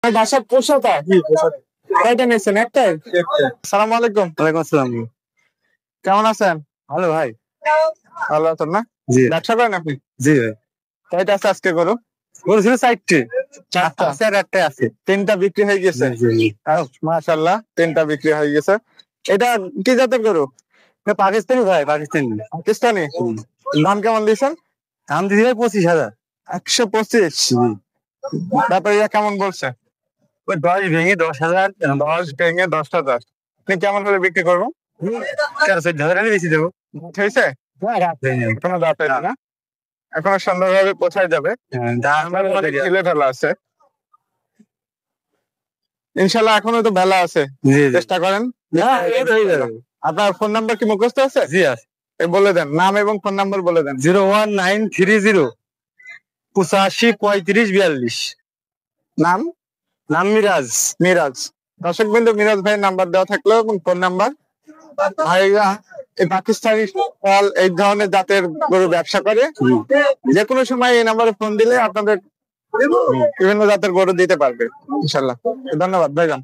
বাসার পোষাটা কয়টা নিয়েছেন? একটাই? সালাম আলাইকুম। ওয়ালাইকুম আসসালাম। কেমন আছেন? ভালো ভাই। ভালো আছেন না? জি ব্যবসা করেন আপনি? জি ভাই। কয়টা আছে আজকে গরু? বলছিল 4টে। চারটা আছে আর একটাই আছে। তিনটা বিক্রি হয়ে গেছে। মাশাআল্লাহ, তিনটা বিক্রি হয়ে গেছে। এটা কি জাতের গরু? পাকিস্তানি ভাই, পাকিস্তানি। পাকিস্তানি। দাম কেমন দিয়েছেন? দাম দিদি ভাই 25,000। 125। ব্যাপারীরা কেমন বলছে? ওই 10 ভেঙে 10,000। 10 ভেঙে 10,000। আপনি কেমন করে বিক্রি করবো? 13-14,000 বেশি দেবো। ঠিক আছে, এখনো দাঁত হয়নি না? এখনো সুন্দরভাবে পৌঁছায় যাবে। ঢিলে ঢালা আছে ইনশাল্লাহ, এখনো তো বেলা আছে। চেষ্টা করেন। আপনার ফোন নাম্বার কি মুখস্থ আছে? জি আছে। বলে দেন, নাম এবং ফোন নাম্বার বলে দেন। 01930 85 35 42। নাম? নাম মিরাজ। মিরাজ। দর্শক বিন্দু, মিরাজ ভাইয়ের নাম্বার দেওয়া থাকলো এবং ফোন নাম্বার। ভাইরা এই পাকিস্তানি ফল এই ধরনের জাতের গরু ব্যবসা করে। যে কোনো সময় এই নাম্বারে ফোন দিলে আপনাদের বিভিন্ন জাতের গরু দিতে পারবে ইনশাল্লাহ। ধন্যবাদ ভাইজান।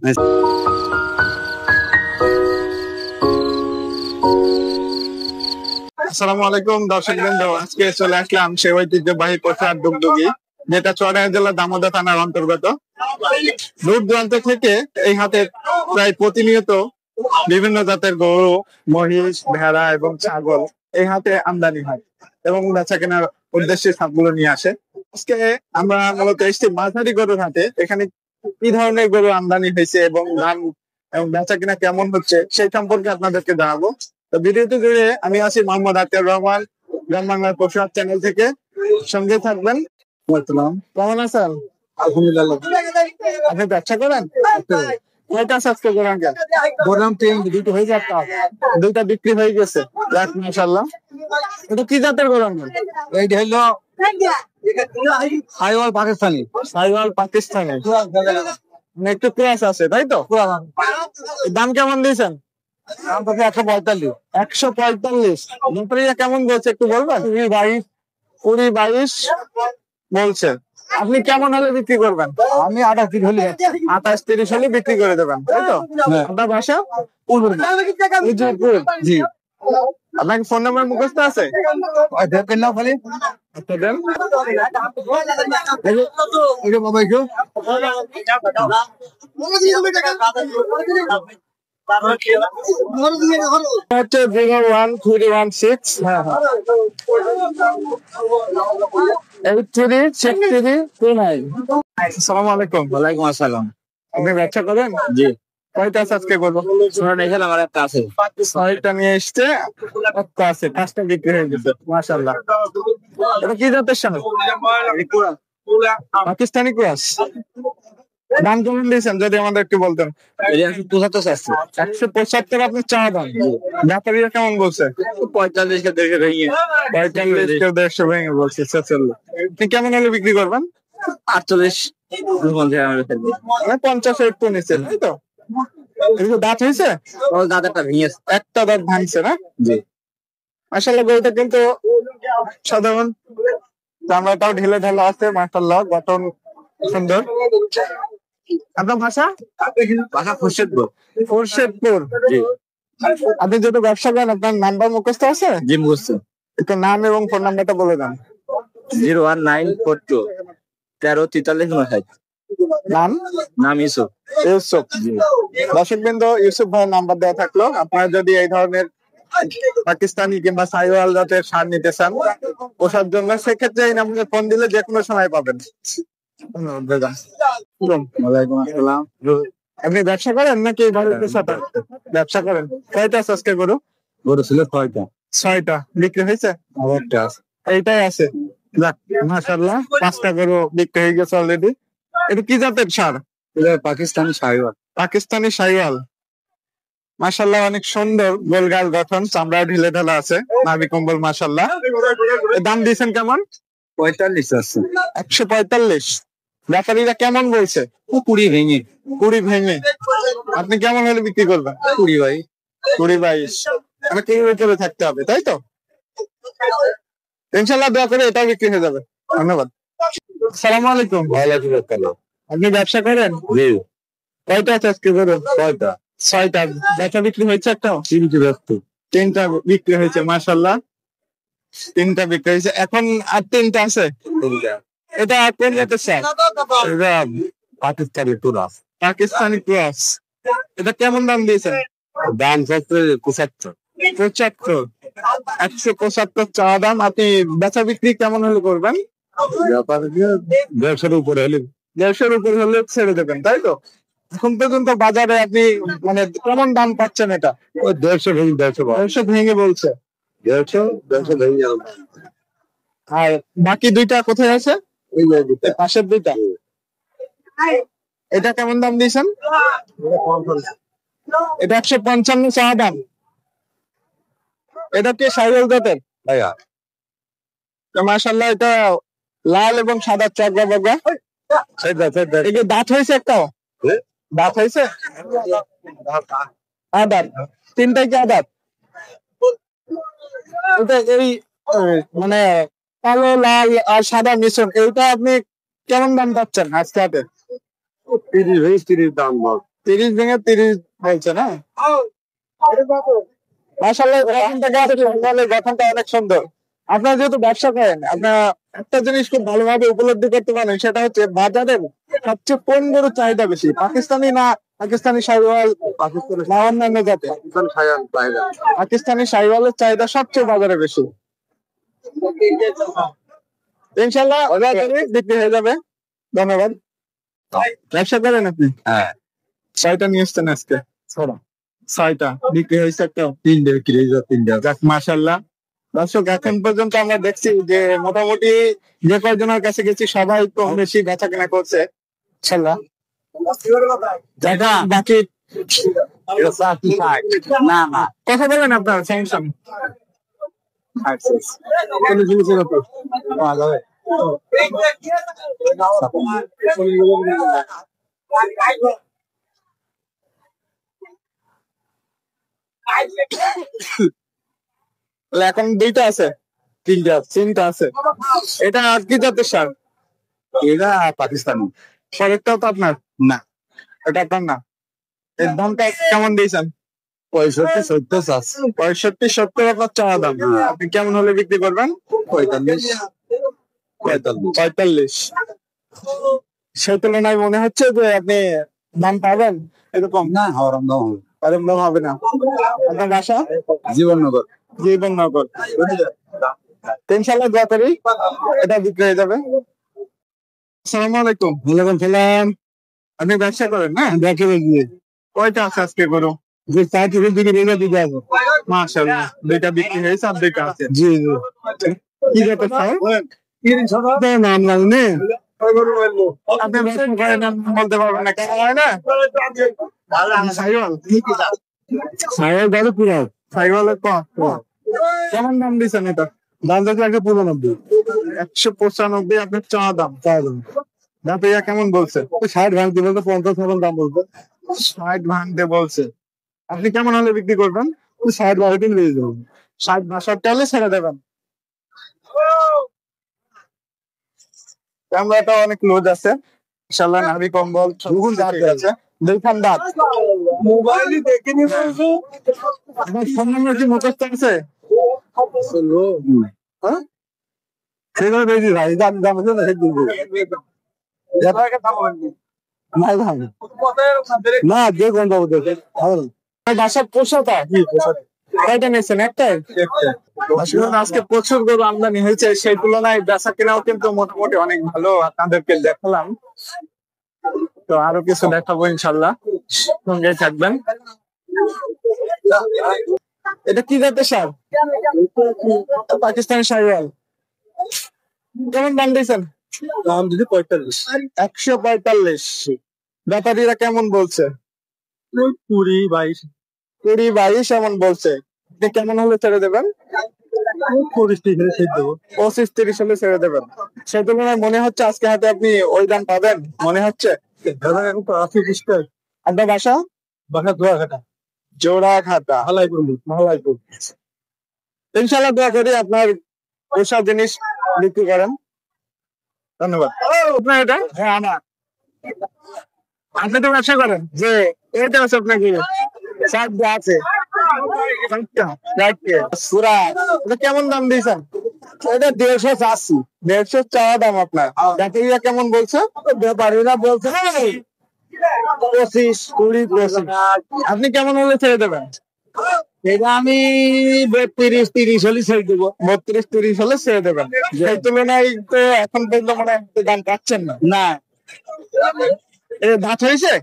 আসসালামু আলাইকুম দর্শক বৃন্দ, আজকে চলে আসলাম সেই ঐতিহ্যবাহী প্রচার ডুগডুগি, যেটা চুয়াডাঙ্গা জেলা দামোদর থানার অন্তর্গত। দূর দূরান্ত থেকে এই হাটে প্রায় প্রতিনিয়ত বিভিন্ন জাতের গরু, মহিষ, ভেড়া এবং ছাগল এই হাটে আমদানি হয় এবং বেচা কেনার উদ্দেশ্যে সবগুলো নিয়ে আসে। আজকে আমরা মূলত এসেছি মাঝারি গরুর হাটে। এখানে কি ধরনের গরু আমদানি হয়েছে এবং দাম এবং বেচা কিনা কেমন হচ্ছে সেই সম্পর্কে আপনাদেরকে জানাবো। তো ভিডিওটি জুড়ে আমি আছি মোহাম্মদ আতিয়ার রহমান, গ্রাম বাংলার পশুহাট চ্যানেল থেকে। সঙ্গে থাকবেন। কেমন আছেন? আলহামদুলিল্লাহ। আপনি ব্যবসা করেন? কয়টা আজকে করেন? বললাম 3 দুটো হয়ে যাচ্ছে। দুইটা বিক্রি হয়ে গেছে, যাক মাশাআল্লাহ। এটা কি জাতের গরম? এইটা হলো সাইওয়াল পাকিস্তানি। সাইওয়াল পাকিস্তানি মানে একটু ক্রাশ আছে, তাই তো? দাম কেমন দিয়েছেন? দাম তো 145। 145। ব্যাপারীরা কেমন বলছে একটু বলবেন? 20-22 বলছে। আপনি কেমন হলে বিক্রি করবেন? আমি 28 হলে 28-30 হলে বিক্রি করে দেবেন, তাই তো? আপনার বাসা? জি। আপনার ফোন নাম্বার মুখস্থ আছে? দেখেন না খালি আচ্ছা দেন। হচ্ছে 01316 836329। আসসালামু আলাইকুম। ওয়ালাইকুম আসসালাম। আপনি ব্যবসা করেন? জি। কয়টা আছে আজকে করবো? এখানে আমার একটা আছে। 6টা নিয়ে এসছে, একটা আছে, 5টা বিক্রি হয়ে গেছে মাশাআল্লাহ। এটা কি জাতের সার? পাকিস্তানি ক্রস। দাম কেমন দিয়েছেন যদি আমাদের একটু বলতেন? 175 আপনি চা দাম। ব্যাপারীরা কেমন বলছে? 45 কে 150 ভেঙে। 150 ভেঙে বলছে। আপনি কেমন হলে বিক্রি করবেন? 48 50 একটু নিচে, তাই তো? দাঁত হয়েছে? দাদাটা ভেঙেছে। একটা দাঁত ভাঙছে না? জি। মাশাআল্লাহ, গরুটা কিন্তু সাধারণ, চামড়াটাও ঢিলে ঢালা আছে মাশাআল্লাহ, গঠন সুন্দর। আপনার ভাষা? খুরশেদপুর। খুরশেদপুর। জি। আপনি যেহেতু ব্যবসা করেন, আপনার নাম্বার মুখস্থ আছে? জি মুখস্থ। একটু নাম এবং ফোন নাম্বারটা বলে দেন। 01942 134359। নাম? নাম ইউসুফ। ইউসুফ। দর্শক বৃন্দ, ইউসুফ ভাইয়ের নাম্বার দেওয়া থাকলো। আপনারা যদি এই ধরনের পাকিস্তানি কিংবা সাইওয়াল জাতের সার নিতে চান পোষার জন্য, সেক্ষেত্রে এই নাম্বারে ফোন দিলে যে কোনো সময় পাবেন। ওয়ালাইকুম আসসালাম। আপনি ব্যবসা করেন নাকি বাড়িতে সাথে? ব্যবসা করেন। কয়টা আছে আজকে গরু? গরু ছিল 6টা। 6টা বিক্রি হয়েছে? একটা আছে। এইটাই আছে, যাক মাশাআল্লাহ। 5টা গরু বিক্রি হয়ে গেছে অলরেডি। এটা কি জাতের সার? পাকিস্তানি সাইওয়াল। পাকিস্তানি সাইওয়াল মাশাআল্লাহ, অনেক সুন্দর গোলগাল গঠন, চামড়া ঢিলে ঢালা আছে, নাভি কম্বল মাশাআল্লাহ। দাম দিয়েছেন কেমন? 45 আছে। 145। ব্যাপারীরা কেমন বলছে? 20 ভেঙে। 20 ভেঙে। আপনি কেমন হলে বিক্রি করবেন? 20 ভাই। 20-22। মানে কি ভিতরে থাকতে হবে, তাই তো? ইনশাআল্লাহ দোয়া করে এটাও বিক্রি হয়ে যাবে। ধন্যবাদ। আসসালামু আলাইকুম। ওয়ালাইকুম আসসালাম। আপনি ব্যবসা করেন? কয়টা আছে আজকে গরু? ছয়টা। বেচা বিক্রি হয়েছে একটা? তিনটা বিক্রি হয়েছে, মাশাল্লাহ। তিনটা বিক্রি হয়েছে, এখন আর তিনটা আছে। এটা কোন জাতের স্যার? পাকিস্তানি টুরাস। পাকিস্তানি ক্রস। এটা কেমন দাম দিয়েছেন? দাম হচ্ছে 75। 75। 175 চাওয়া দাম। আপনি বেচা বিক্রি কেমন হলে করবেন? ব্যাপার 150 উপরে হলে 150 উপর হলে ছেড়ে দেবেন, তাই তো? এখন পর্যন্ত বাজারে আপনি মানে কেমন দাম পাচ্ছেন এটা? ওই 150 ভেঙে 150 ভেঙে বলছে। 150 ভেঙে যাবে। আর বাকি দুইটা কোথায় আছে? ওই যে এই পাশের দুইটা। এটা কেমন দাম দিয়েছেন? এটা 155 চাওয়া দাম। এটা কি সাইওয়াল জাতের? ভাইয়া তো মাশাআল্লাহ, এটা লাল এবং সাদা চকরা বগা। সেটা এগুলো দাঁত হয়েছে একটাও? দাঁত হয়েছে? আদাত। তিনটাই কি আদাত? এটা এই মানে কালো লাল আর সাদা মিশ্রণ, এইটা আপনি কেমন দাম পাচ্ছেন আজকে হাটে? 30 ভেঙে 30 দাম বল। 30 ভেঙে 30 বলছে না? মাশাআল্লাহ, গঠনটা অনেক সুন্দর। আপনারা যেহেতু ব্যবসা করেন, আপনারা একটা জিনিস খুব ভালোভাবে উপলব্ধি করতে পারেন, সেটা হচ্ছে বাজারের সবচেয়ে কোন গরুর চাহিদা বেশি, পাকিস্তানি না পাকিস্তানি শাহিওয়াল না অন্যান্য জাতের? পাকিস্তানি শাহিওয়ালের চাহিদা সবচেয়ে বাজারে বেশি। ইনশাল্লাহ বিক্রি হয়ে যাবে। ধন্যবাদ। ব্যবসা করেন আপনি? হ্যাঁ। 6টা নিয়ে এসছেন আজকে? 6টা বিক্রি হয়েছে একটা? 3 বিক্রি 3 যাক, মাশাআল্লাহ। দর্শক, এখন পর্যন্ত আমরা দেখছি যে মোটামুটি যে কয়জনের কাছে গেছি সবাই তো বেশি বেচা কেনা করছে, ইনশাল্লাহ। বাকি না না কথা বলেন আপনার স্যামসাং। কোন জিনিসের উপর পাওয়া যাবে? এখন দুইটা আছে? তিনটা আছে। এটা আর কি জাতের সার? এটা পাকিস্তানি। পরেরটাও তো আপনার না, এটা আপনার না? এর দামটা কেমন দিয়েছেন? 65 70 চাষ। 65 70 আপনার চাওয়া দাম। আপনি কেমন হলে বিক্রি করবেন? 45 45। সেই তুলনায় মনে হচ্ছে যে আপনি দাম পাবেন এরকম? না হরম দাম হবে। এরকম দাম হবে না। আপনার বাসা? জীবননগর। জীবননগর। ইনশাআল্লাহ দোয়া করি এটা বিক্রি হয়ে যাবে। আসসালামু আলাইকুম। ওয়ালাইকুম সালাম। আপনি ব্যবসা করেন না? দেখে দিয়ে কয়টা আছে আজকে গরু? যে 60 দিকে রেখে দিতে হবে। মাশাআল্লাহ, দুইটা বিক্রি হয়েছে আর দুইটা আছে। জি জি। কি ব্যাপার স্যার? নাম লাগনে আপনি ব্যবসা করেন, নাম বলতে পারবেন না, কেন হয় না? সাইওয়াল। সাহেব গাড়ি পুরো সাইওয়ালের কেমন দাম দিচ্ছেন এটা? দাম দেখে 195। 195 আপনার চাওয়া দাম। দাঁতিয়া কেমন বলছে? 60 ভাঙতে বলতে 50 মতন দাম বলতে। 60 ভাঙতে বলছে। আপনি কেমন হলে বিক্রি করবেন? 60 বাড়িতে নিয়ে যাবো। 60 62 হলে ছেড়ে দেবেন। ক্যামেরাটা অনেক লোড আছে, ইনশাআল্লাহ। নাভি কম্বল দুগুণ দাঁত ঠিক আছে। দুইখান দাঁত। মোবাইলই দেখে নি বলছো। আপনার ফোন নাম্বার কি মুখস্থ আছে? হ্যাঁ সেগুলো বেশি ভাই দাম দাম আছে না সেগুলো না দেখুন বাবু দেখে বাসার পোষাটা কয়টা নিয়েছেন? একটাই? আসলে আজকে প্রচুর গরু আমদানি হয়েছে, সেই তুলনায় বেচা কেনাও কিন্তু মোটামুটি অনেক ভালো। আপনাদেরকে দেখালাম, তো আরো কিছু দেখাবো ইনশাল্লাহ, সঙ্গে থাকবেন। এটা কি জাতের সার? পাকিস্তানি শাহিওয়াল। কেমন দাম দিয়েছেন? দাম যদি 45 145। ব্যাপারীরা কেমন বলছে? 20 22 20 22 এমন বলছে। আপনি কেমন হলে ছেড়ে দেবেন? 25 30 ছেড়ে দেবো। 25 30 হলে ছেড়ে দেবেন। সেই তুলনায় মনে হচ্ছে আজকে হাতে আপনি ওই দাম পাবেন মনে হচ্ছে। দাদা এখন তো 80 50 আপনার বাসা? বাসা দোয়া ঘাটা জোড়াঘাটা, হালাইপুর মালাইপুর। ইনশাআল্লাহ দোয়া করি আপনার পোষা জিনিস বিক্রি করেন। ধন্যবাদ। আপনার এটা? হ্যাঁ আমার আপনি তো ব্যবসা করেন যে এটা আছে আপনার কি চারটে আছে এটা কেমন দাম দিয়েছেন? এটা 150 চাচ্ছি। 150 চাওয়া দাম আপনার। ব্যাটারিয়া কেমন বলছে? ব্যাপারীরা বলছে 25, 20, 25। আপনি কেমন হলে ছেড়ে দেবেন? এটা আমি 32, 30 হলে ছেড়ে দেবো। 32, 30 হলে ছেড়ে দেবেন। সেই তুলনায় তো এখন পর্যন্ত মানে দাম পাচ্ছেন না। না, এ দাঁত হয়েছে?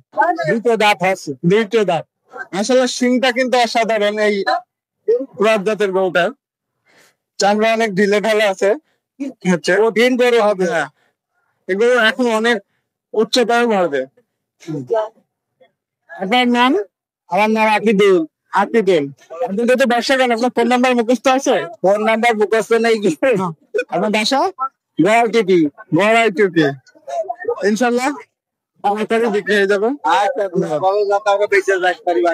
দুটো দাঁত আছে। দুইটো দাঁত। আসলে শিংটা কিন্তু অসাধারণ এই ক্রস জাতের গরুটার। চামড়া অনেক ঢিলে ঢালা আছে হচ্ছে। কঠিন গরু হবে। হ্যাঁ, এগুলো এখন অনেক উচ্চতায় বাড়বে। আপনার নাম? আমার নাম আকিদুল। আকিদুল। আপনি তো ব্যবসা করেন, আপনার ফোন নাম্বার মুখস্থ আছে? ফোন নাম্বার মুখস্থ নেই কি? আপনার বাসা? গড়টিটি। গড়াই টুপি। ইনশাল্লাহ তাড়াতাড়ি বিক্রি হয়ে যাবে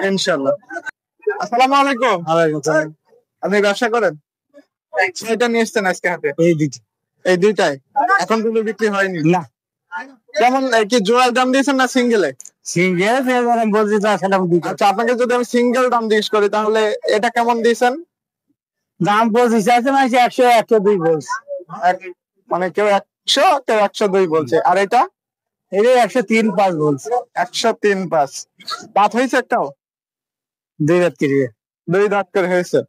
ইনশাল্লাহ। আসসালামু আলাইকুম। আপনি ব্যবসা করেন? সেটা নিয়ে এসছেন আজকে হাতে? এই দুইটাই এখন কিন্তু বিক্রি হয়নি? না। কেমন কি জোড়ার দাম দিয়েছেন না সিঙ্গেলে? সিঙ্গেল বলছি তো আসলে আচ্ছা, আপনাকে যদি আমি সিঙ্গেল দাম জিজ্ঞেস করি তাহলে এটা কেমন দিয়েছেন? দাম 25 আছে, মানে 100, 102 বলছে। মানে কেউ 100, কেউ 102 বলছে। আর এটা? এটা 103, 5 বলছে। 103, 5। দাঁত হয়েছে একটাও? 2 দাঁত করে। 2 দাঁত করে হয়েছে।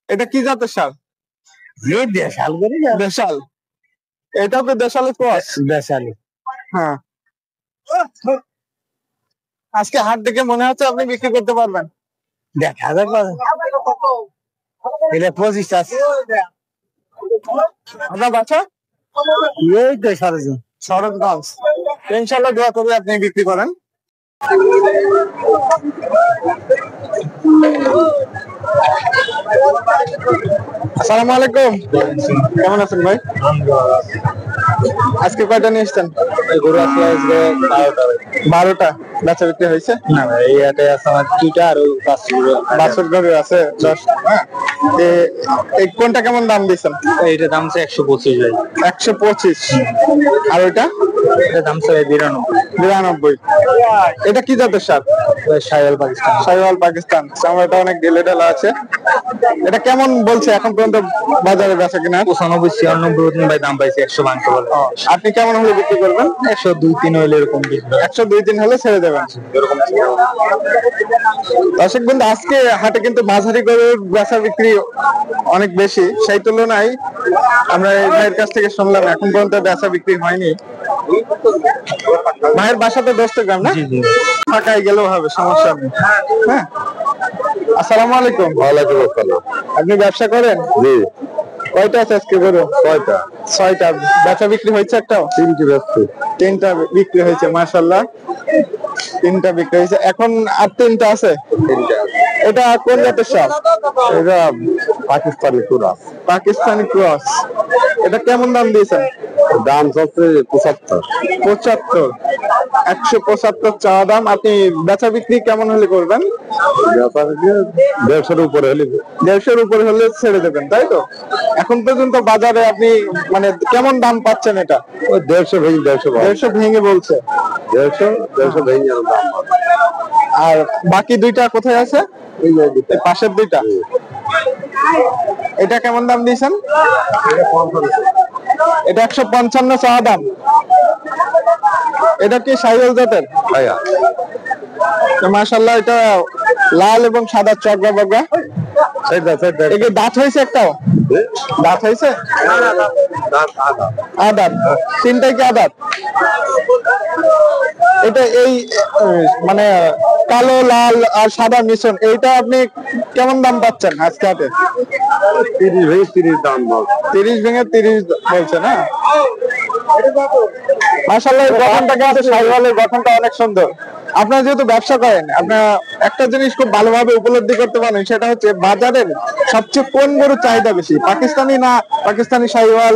এটা কি জাতের সার? দেশাল করে। দেশাল। এটাও কি দেশালের ক্রস? দেশাল। হ্যাঁ। আজকে হাট দেখে মনে হচ্ছে আপনি বিক্রি করতে পারবেন। দেখা যাক। এটা 25 আছে। আপনার বাচ্চা? এই তো সরজন। শরৎগঞ্জ। ইনশাল্লাহ দোয়া করবে আপনি বিক্রি করেন। আসসালামু আলাইকুম। কেমন আছেন ভাই? আজকে কয়টা নিয়ে এসছেন? গরু আছে আজকে 12টা। বেচা বিক্রি হয়েছে? না ভাই, এই হাটে আছে আমার 2টা আর 5 গরু আছে 10। এই কোনটা কেমন দাম দিচ্ছেন? এইটা দাম আছে 125 ভাই। 125। আর ওইটা? এটা দাম আছে 92। এটা কি জাতের সার? শাইওয়াল পাকিস্তান। শাইওয়াল পাকিস্তান। চামড়াটা অনেক ঢিলে ঢালা আছে। এটা কেমন বলছে এখন পর্যন্ত বাজারে বেচা কিনা? 95, 96 ভাই দাম পাইছে। 100 ভাঙতে বলে। আপনি কেমন হলে বিক্রি করবেন? 102, 3 হইলে এরকম 102, 3 হলে ছেড়ে দেবেন। দর্শক বন্ধু, আজকে হাটে কিন্তু মাঝারি গরুর বেচা বিক্রি অনেক বেশি। সেই তুলনায় আমরা এই ভাইয়ের কাছ থেকে শুনলাম এখন পর্যন্ত বেচা বিক্রি হয়নি। ভাইয়ের বাসা তো 10 গ্রাম না? ফাঁকায় গেলেও হবে, সমস্যা নেই। হ্যাঁ। আসসালামু আলাইকুম। ওয়ালাইকুম আসসালাম। আপনি ব্যবসা করেন? জি। কয়টা আছে আজকে গরু? 6টা। 6টা। বেচা বিক্রি হয়েছে একটাও? 3টি ব্যস্ত। 3টা বিক্রি হয়েছে, মাশাআল্লাহ। 3টা বিক্রি হয়েছে। এখন আর 3টা আছে? 3টা। এটা কোন জাতের সার? এটা পাকিস্তানি ক্রস। পাকিস্তানি ক্রস। এটা কেমন দাম দিয়েছেন? দাম হচ্ছে 75। 75। 175 চাওয়া দাম। আপনি বেচা বিক্রি কেমন হলে করবেন? 150-এর উপরে হলে। 150-এর উপরে হলে ছেড়ে দেবেন, তাই তো? এখন পর্যন্ত বাজারে আপনি মানে কেমন দাম পাচ্ছেন এটা? ওই 150 ভেঙে 150 ভেঙে বলছে। 150 ভেঙে দাম। আর বাকি 2টা কোথায় আছে? এই যে এই পাশের 2টা। এটা কেমন দাম দিয়েছেন? এটা 155 চাওয়া দাম। এটা কি শাহিওয়াল জাতের? ভাইয়া মাশাআল্লাহ, এটা লাল এবং সাদা চকরা বকরা। একে দাঁত হয়েছে একটাও? দাঁত হয়েছে? আদাত। 3টাই কি আদাত? এটা এই মানে কালো লাল আর সাদা মিশ্রণ, এইটা আপনি কেমন দাম পাচ্ছেন আজকে হাতে? 30 ভেঙে 30 দাম বল। 30 ভেঙে 30 বলছে না? মাশাআল্লাহ, এই গঠনটাকে আছে, শাহিওয়ালের গঠনটা অনেক সুন্দর। আপনারা যেহেতু ব্যবসা করেন, আপনারা একটা জিনিস খুব ভালোভাবে উপলব্ধি করতে পারেন, সেটা হচ্ছে বাজারের সবচেয়ে কোন গরুর চাহিদা বেশি, পাকিস্তানি না পাকিস্তানি শাহিওয়াল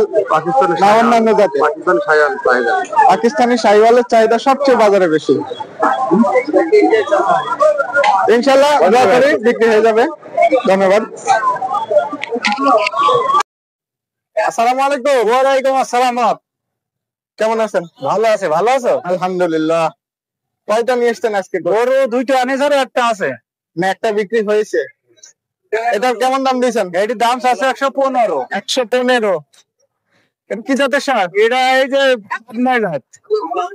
না অন্যান্য জাতের? পাকিস্তানি শাইওয়াল চাহিদা। পাকিস্তানি শাহিওয়ালের চাহিদা সবচেয়ে বাজারে বেশি। ইনশাআল্লাহ দোয়া করি বিক্রি হয়ে যাবে। ধন্যবাদ। আসসালামু আলাইকুম। ওয়ালাইকুম আসসালাম। কেমন আছেন? ভালো আছে, ভালো আছো? আলহামদুলিল্লাহ। কয়টা নিয়ে এসছেন আজকে? গরু দুইটা আনিস আর একটা আছে। না, একটা বিক্রি হয়েছে। এটার কেমন দাম দিয়েছেন? এটির দাম আছে 115। 115। এটা কি জাতের সার? এটা এই যে পাবনাই জাত।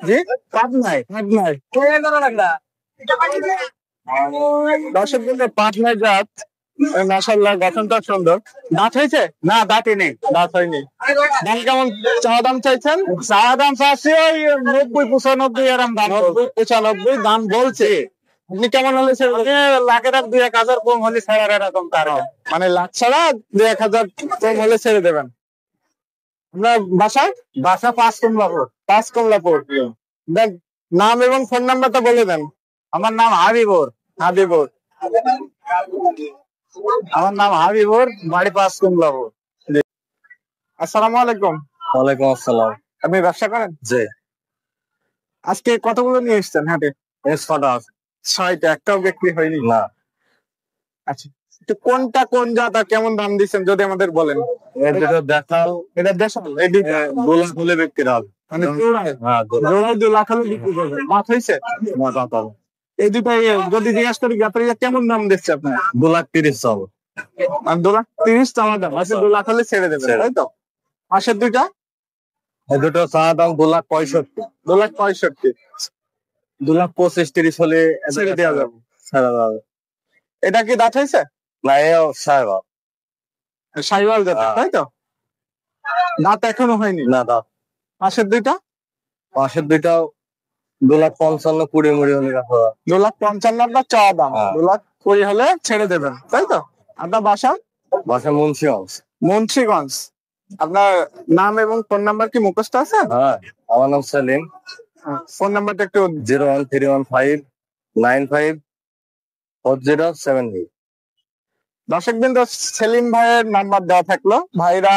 জি, পাবনাই। পাটনায়। দর্শক বলতে পাটনায় জাত। মাশাআল্লাহ, গঠনটা সুন্দর। দাঁত হয়েছে? না, দাঁতি নেই। দাঁত হয়নি। দাম কেমন চাওয়া দাম চাইছেন? চা দাম চাচ্ছি ওই 90-95 এরকম দাম। 90-95 দাম বলছে। আপনি কেমন হলে ছেড়ে দেবেন? লাখের 2-1000 কম হলে ছাড়ার এরকম তার। মানে লাখ ছাড়া 2-1000 কম হলে ছেড়ে দেবেন। আপনার বাসা? বাসা 5 কমলাপুর। 5 কমলাপুর। দেন, নাম এবং ফোন নাম্বারটা বলে দেন। আমার নাম হাবিবুর। হাবিবুর। আমার নাম হাবিবুর, বাড়ি 5 কমলাপুর। আসসালামু আলাইকুম। ওয়ালাইকুম আসসালাম। আপনি ব্যবসা করেন? জি। আজকে কতগুলো নিয়ে এসেছেন হাটে? ছটা আছে। 6টা, একটাও বিক্রি হয়নি। না, আচ্ছা, তো কোনটা কোন জাত আর কেমন দাম দিচ্ছেন যদি আমাদের বলেন? এটা দেখাল। এটা দেশাল, এই দুইটা। 2 লাখ হলে বিক্রি হবে। মানে জোড়ায়? হ্যাঁ, 2 লাখ। জোড়ায় 2 লাখ হলে বিক্রি করবেন। মাছ হয়েছে? এই দুটাই যদি জিজ্ঞাসা করি ব্যাপারীরা কেমন দাম দিচ্ছে আপনার? 2,30,000 হবে। আর 2,30,000 চাওয়া দাম আছে, 2 লাখ হলে ছেড়ে দেবেন, তাই তো? পাশের দুইটা? এই দুটো চা দাম 2,65,000। 2,65,000। 2,25,000-30 হলে ছেড়ে দেওয়া যাবে। ছেড়ে দেওয়া যাবে। এটা কি দাঁত হয়েছে? না, এও সাহেব। সাইওয়াল জাতের, হ্যাঁ। তাই তো? দাঁত এখনো হয়নি। না, দাম। পাশের দুইটা? পাশের দুইটাও 2,55,000 20 হলে রাখা যাবে। 2,55,000 আপনার চাওয়া দাম। হ্যাঁ। 2,20,000 হলে ছেড়ে দেবেন, তাই তো? আপনার বাসা? বাসা মুন্সিগঞ্জ। মুন্সিগঞ্জ। আপনার নাম এবং ফোন নাম্বার কি মুখস্থ আছে? হ্যাঁ, আমার নাম সেলিম। ফোন নাম্বারটা একটু। 01315954078। দর্শক বিন্দু, সেলিম ভাইয়ের নাম্বার দেওয়া থাকলো। ভাইরা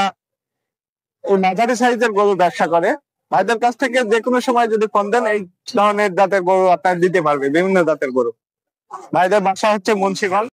এই মাঝারি সাইজের গরু ব্যবসা করে। ভাইদের কাছ থেকে যে কোনো সময় যদি ফোন দেন এই ধরনের জাতের গরু আপনার দিতে পারবে, বিভিন্ন জাতের গরু। ভাইদের বাসা হচ্ছে মুন্সিগঞ্জ।